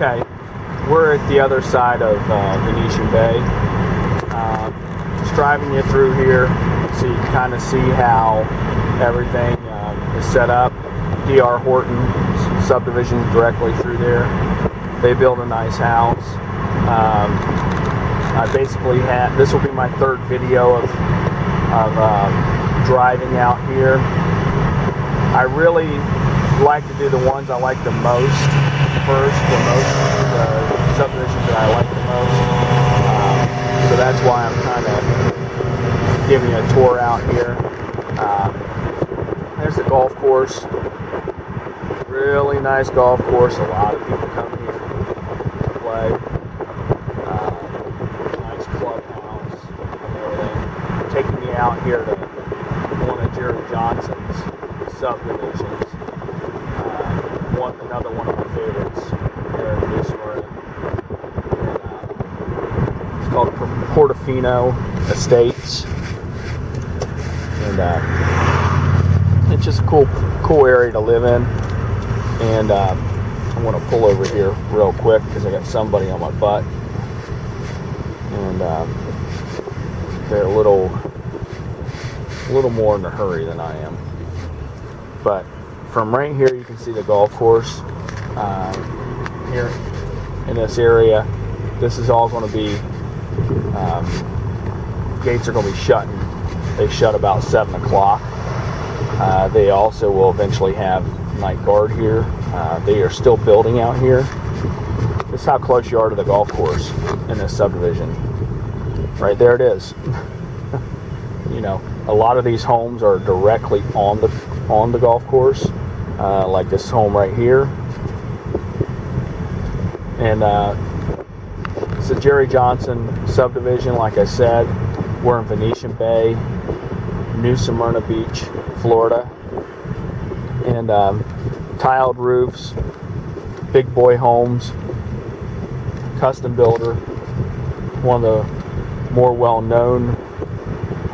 Okay, we're at the other side of Venetian Bay. Just driving you through here so you can kind of see how everything is set up. D.R. Horton subdivision directly through there. They built a nice house. I basically had, this will be my third video of driving out here. I really like to do the ones I like the most first, the subdivisions that I like the most. So that's why I'm kind of giving you a tour out here. There's the golf course. Really nice golf course. A lot of people come here to play. Nice clubhouse and everything. Taking me out here to one of Jerry Johnson's subdivisions. Another one of my favorites there in Smyrna. It's called Portofino Estates, and it's just a cool area to live in. And I want to pull over here real quick because I got somebody on my butt, and they're a little more in a hurry than I am. But from right here, you can see the golf course here in this area. This is all going to be, gates are going to be shutting. They shut about 7 o'clock. They also will eventually have night guard here. They are still building out here. This is how close you are to the golf course in this subdivision. Right there it is. You know, a lot of these homes are directly on the golf course. Like this home right here. And it's a Jerry Johnson subdivision, like I said. We're in Venetian Bay, New Smyrna Beach, Florida. And tiled roofs, big boy homes, custom builder, one of the more well-known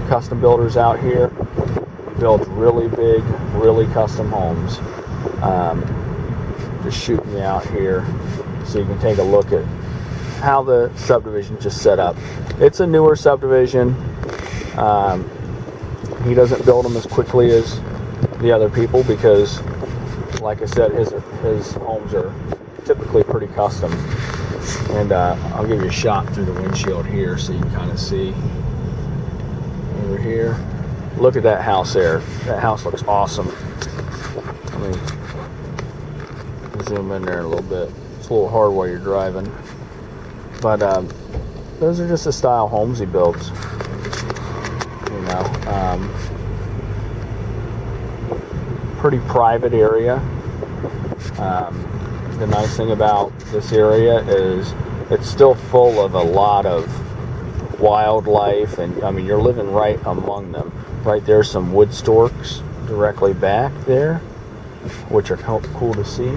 custom builders out here. Builds really big, really custom homes. Just shooting you out here so you can take a look at how the subdivision just set up. It's a newer subdivision. He doesn't build them as quickly as the other people because, like I said, his homes are typically pretty custom. And I'll give you a shot through the windshield here so you can kind of see over here. Look at that house there. That house looks awesome. Let me zoom in there a little bit. It's a little hard while you're driving. But those are just the style homes he builds. You know, pretty private area. The nice thing about this area is it's still full of a lot of wildlife, and I mean, you're living right among them. Right there's some wood storks directly back there, which are cool to see.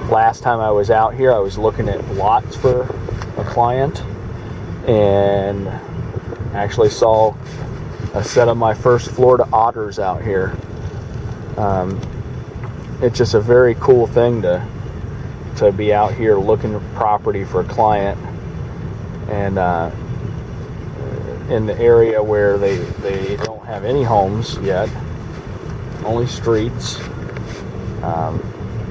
Last time I was out here, I was looking at lots for a client, and actually saw a set of my first Florida otters out here. It's just a very cool thing to be out here looking at property for a client, and in the area where they don't have any homes yet, only streets.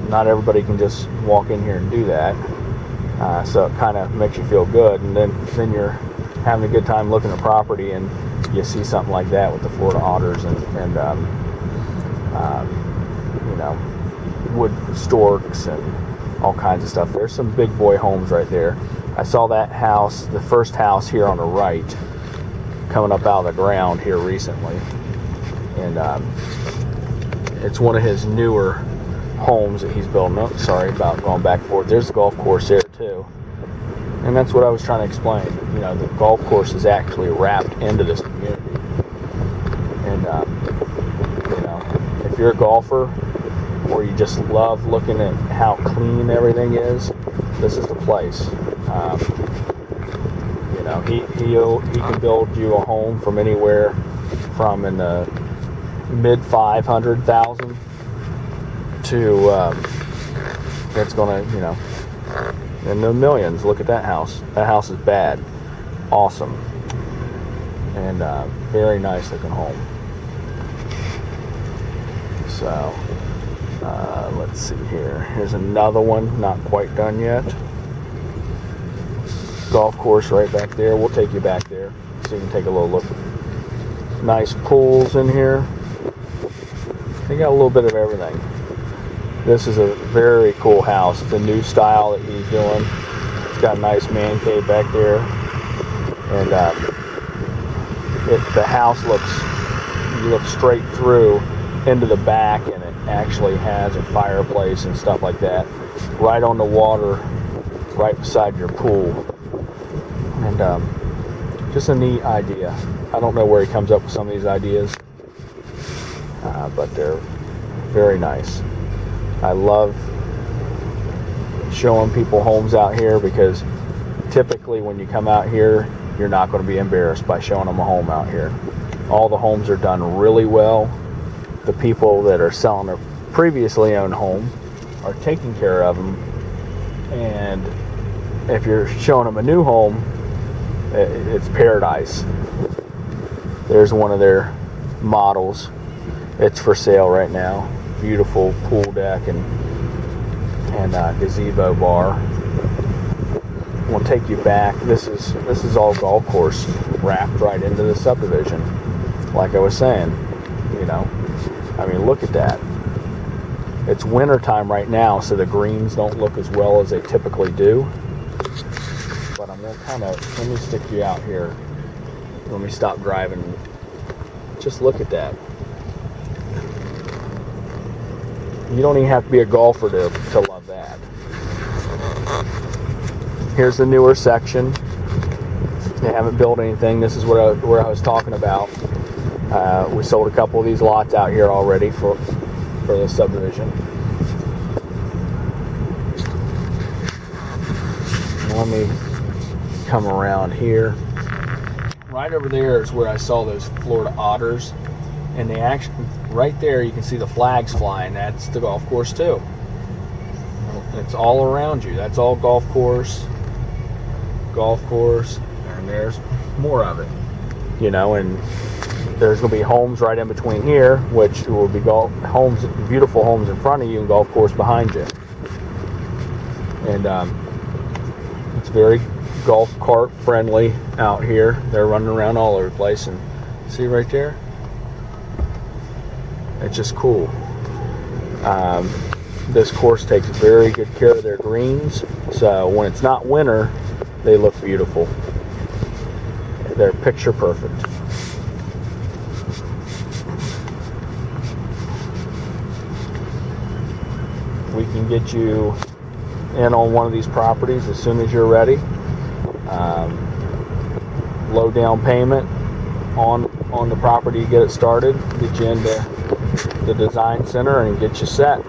Not everybody can just walk in here and do that, so it kind of makes you feel good. And then you're having a good time looking at property, and you see something like that with the Florida otters and you know, wood storks and all kinds of stuff. There's some big boy homes right there. I saw that house, the first house here on the right, coming up out of the ground here recently, and it's one of his newer homes that he's building. Oh, sorry about going back and forth. There's the golf course there too, and that's what I was trying to explain. You know, the golf course is actually wrapped into this community, and you know, if you're a golfer or you just love looking at how clean everything is, this is the place. You know, he can build you a home from anywhere from in the mid 500,000 to it's gonna, you know, in the millions. Look at that house. That house is bad. Awesome. And very nice looking home. So let's see here. Here's another one, not quite done yet. Golf course right back there. We'll take you back there so you can take a little look. Nice pools in here. They got a little bit of everything. This is a very cool house. It's a new style that he's doing. It's got a nice man cave back there. And the house you look straight through into the back, and it actually has a fireplace and stuff like that right on the water, right beside your pool. And just a neat idea. I don't know where he comes up with some of these ideas, but they're very nice. I love showing people homes out here because typically when you come out here, you're not going to be embarrassed by showing them a home out here. All the homes are done really well. The people that are selling their previously owned home are taking care of them. And if you're showing them a new home, it's paradise. There's one of their models. It's for sale right now. Beautiful pool deck and gazebo bar. We'll take you back. This is all golf course wrapped right into the subdivision. Like I was saying, I mean, look at that. It's winter time right now, so the greens don't look as well as they typically do. But I'm gonna let me stick you out here. Let me stop driving. Just look at that. You don't even have to be a golfer to love that. Here's the newer section. They haven't built anything. This is where I was talking about. We sold a couple of these lots out here already for the subdivision. Let me come around here. Right over there is where I saw those Florida otters, and they actually right there you can see the flags flying. That's the golf course too. It's all around you. That's all golf course, and there's more of it. And there's going to be homes right in between here, which will be beautiful homes in front of you and golf course behind you. And it's very golf cart friendly out here. They're running around all over the place, and see right there? It's just cool. This course takes very good care of their greens, so when it's not winter, they look beautiful. They're picture perfect. We can get you in on one of these properties as soon as you're ready. Low down payment on the property to get it started, get you into the design center and get you set.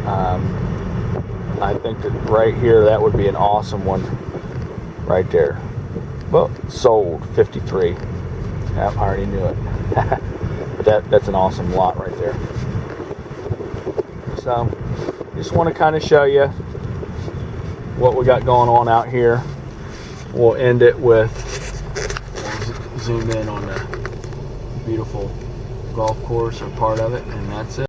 I think that right here, that would be an awesome one right there. Well, sold 53. Yeah, I already knew it. But that's an awesome lot right there. So just want to kind of show you what we got going on out here. We'll end it with, zoom in on the beautiful golf course or part of it, and that's it.